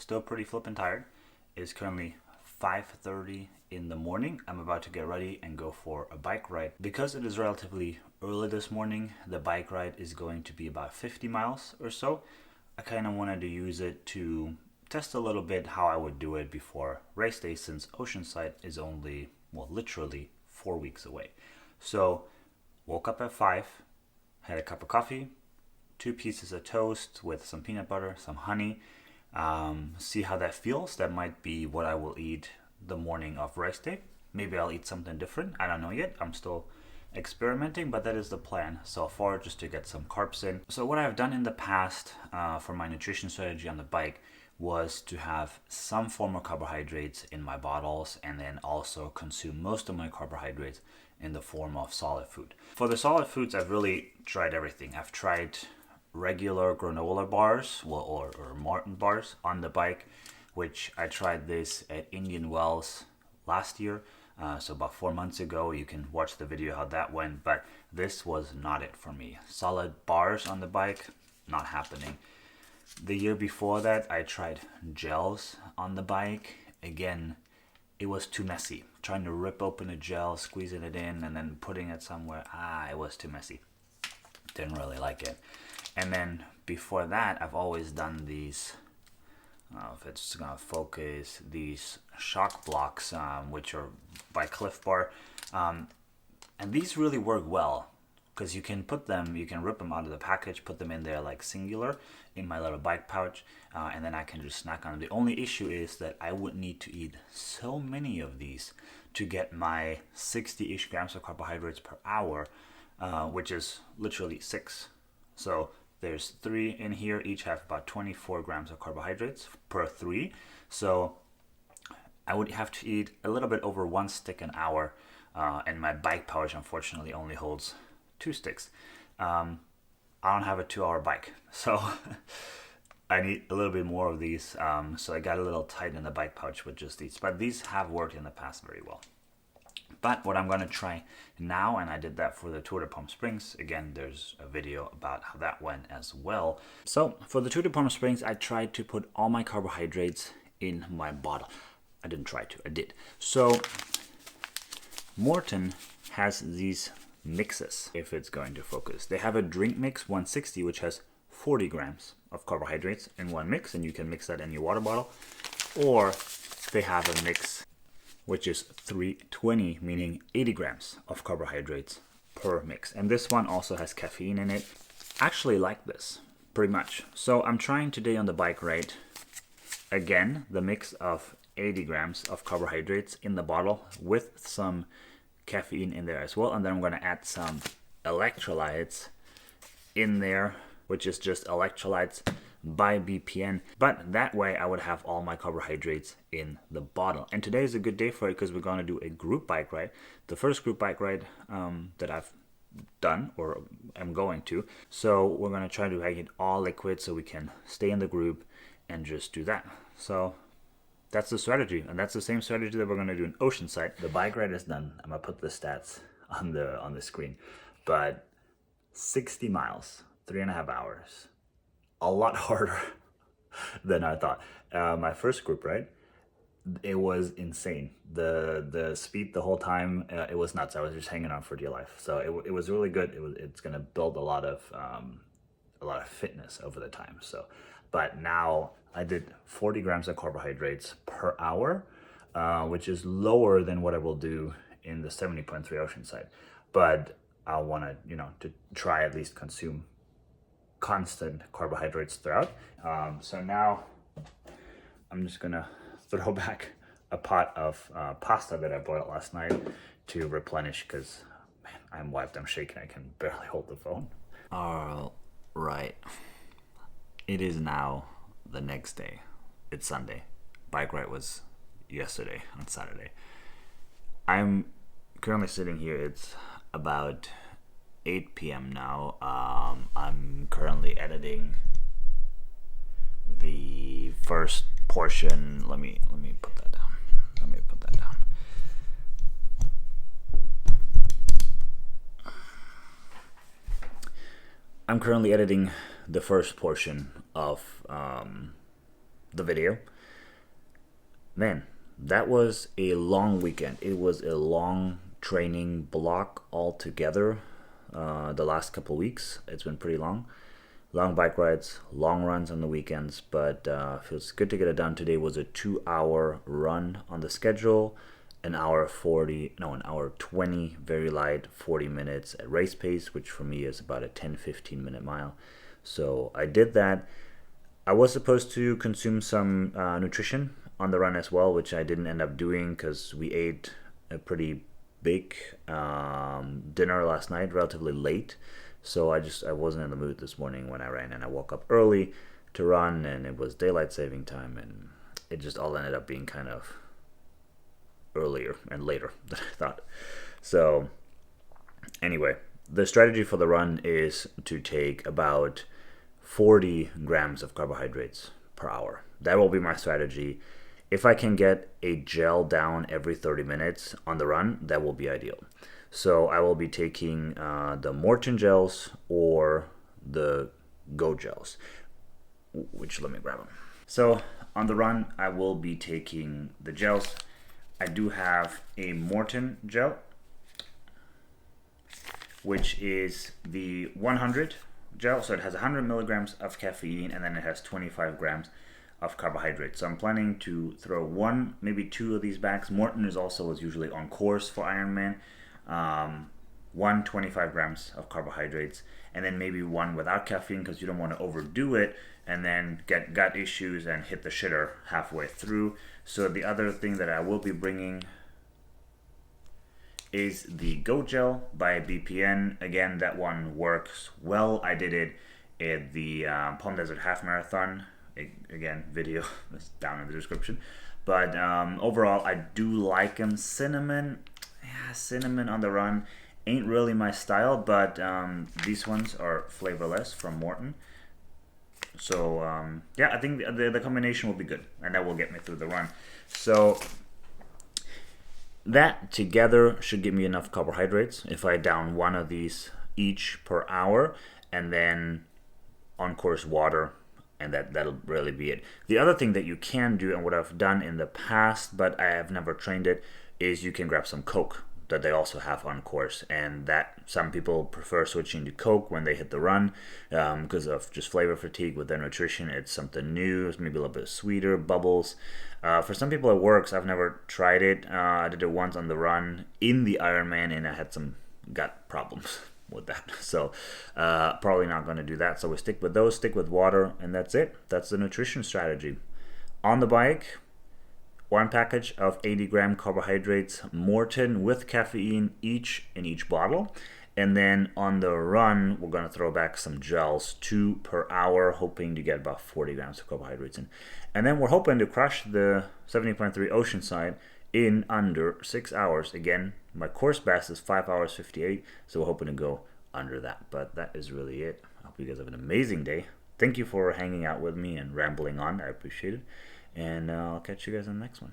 still pretty flippin' tired. It's currently 5:30 in the morning. I'm about to get ready and go for a bike ride. Because it is relatively early this morning, the bike ride is going to be about 50 miles or so. I kind of wanted to use it to test a little bit how I would do it before race day, since Oceanside is only, well, literally 4 weeks away. So, woke up at 5, had a cup of coffee, 2 pieces of toast with some peanut butter, some honey. See how that feels. That might be what I will eat the morning of race day. Maybe I'll eat something different. I don't know yet. I'm still experimenting, but that is the plan so far, just to get some carbs in. So what I've done in the past for my nutrition strategy on the bike was to have some form of carbohydrates in my bottles, and then also consume most of my carbohydrates in the form of solid food. For the solid foods, I've really tried everything. I've tried regular granola bars, well, or Martin bars on the bike, which I tried this at Indian Wells last year. So about 4 months ago. You can watch the video how that went, but this was not it for me. Solid bars on the bike, not happening. The year before that, I tried gels on the bike. Again, it was too messy. Trying to rip open a gel, squeezing it in, and then putting it somewhere. It was too messy. Didn't really like it. And then before that, I've always done these, if it's gonna focus, these shock blocks, which are by Cliff Bar. And these really work well, because you can put them, you can rip them out of the package, put them in there like singular in my little bike pouch, and then I can just snack on them. The only issue is that I would need to eat so many of these to get my 60-ish grams of carbohydrates per hour, which is literally 6. So there's 3 in here, each have about 24 grams of carbohydrates per 3. So I would have to eat a little bit over 1 stick an hour, and my bike pouch unfortunately only holds 2 sticks. I don't have a 2-hour bike, so I need a little bit more of these. So I got a little tight in the bike pouch with just these, but these have worked in the past very well. But what I'm going to try now, and I did that for the Tour de Palm Springs. Again, there's a video about how that went as well. So for the Tour de Palm Springs, I tried to put all my carbohydrates in my bottle. I didn't try to, I did. So Morton has these mixes, if it's going to focus. They have a drink mix 160, which has 40 grams of carbohydrates in one mix, and you can mix that in your water bottle. Or they have a mix which is 320, meaning 80 grams of carbohydrates per mix. And this one also has caffeine in it. I actually like this, pretty much. So I'm trying today on the bike ride, again, the mix of 80 grams of carbohydrates in the bottle with some caffeine in there as well. And then I'm going to add some electrolytes in there, which is just electrolytes by BPN, but that way I would have all my carbohydrates in the bottle. And today is a good day for it, because we're going to do a group bike ride, the first group bike ride that I've done or am going to. So we're going to try to make it all liquid so we can stay in the group and just do that. So that's the strategy, and that's the same strategy that we're going to do in Oceanside. The bike ride is done. I'm going to put the stats on the screen, but 60 miles, 3.5 hours. A lot harder than I thought. My first group ride, it was insane. The speed the whole time, it was nuts. I was just hanging on for dear life. So it was really good. It's gonna build a lot of fitness over the time. So, but now I did 40 grams of carbohydrates per hour, which is lower than what I will do in the 70.3 Oceanside. But I want to try at least consume constant carbohydrates throughout. So now I'm just gonna throw back a pot of pasta that I boiled last night to replenish, because man, I'm wiped, I'm shaking, I can barely hold the phone. All right, it is now the next day. It's Sunday. Bike ride was yesterday on Saturday. I'm currently sitting here. It's about 8 p.m. now. I'm currently editing the first portion. Let me put that down. I'm currently editing the first portion of the video. Man, that was a long weekend. It was a long training block altogether. The last couple weeks, it's been pretty long. Long bike rides, long runs on the weekends, but feels good to get it done. Today was a 2-hour run on the schedule, an hour 20 very light, 40 minutes at race pace, which for me is about a 10-15 minute mile. So I did that. I was supposed to consume some nutrition on the run as well, which I didn't end up doing because we ate a pretty big dinner last night, relatively late. So I wasn't in the mood this morning when I ran, and I woke up early to run, and it was daylight saving time, and it just all ended up being kind of earlier and later than I thought. So anyway, the strategy for the run is to take about 40 grams of carbohydrates per hour. That will be my strategy. If I can get a gel down every 30 minutes on the run, that will be ideal. So I will be taking the Morton gels or the Go gels, which let me grab them. So on the run, I will be taking the gels. I do have a Morton gel, which is the 100 gel. So it has 100 milligrams of caffeine, and then it has 25 grams of carbohydrates. So I'm planning to throw one, maybe two of these bags. Morton is usually on course for Ironman. 25 grams of carbohydrates, and then maybe one without caffeine, because you don't want to overdo it and then get gut issues and hit the shitter halfway through. So the other thing that I will be bringing is the Go Gel by BPN. Again, that one works well. I did it at the Palm Desert Half Marathon. Again, video is down in the description. But overall, I do like them. Cinnamon on the run ain't really my style, but these ones are flavorless from Morton. So I think the combination will be good, and that will get me through the run. So that together should give me enough carbohydrates if I down one of these each per hour, and then on course water, and that'll really be it. The other thing that you can do, and what I've done in the past, but I have never trained it, is you can grab some Coke that they also have on course, and that some people prefer switching to Coke when they hit the run because of just flavor fatigue with their nutrition. It's something new, it's maybe a little bit sweeter, bubbles. For some people it works. I've never tried it. I did it once on the run in the Ironman, and I had some gut problems with that. So probably not going to do that. So we stick with those, stick with water, and that's it. That's the nutrition strategy. On the bike, one package of 80-gram carbohydrates, Morton with caffeine each in each bottle. And then on the run, we're going to throw back some gels, 2 per hour, hoping to get about 40 grams of carbohydrates in. And then we're hoping to crush the 70.3 Oceanside in under 6 hours. Again, my course best is 5 hours 58, so we're hoping to go under that. But that is really it. I hope you guys have an amazing day. Thank you for hanging out with me and rambling on. I appreciate it. And I'll catch you guys on the next one.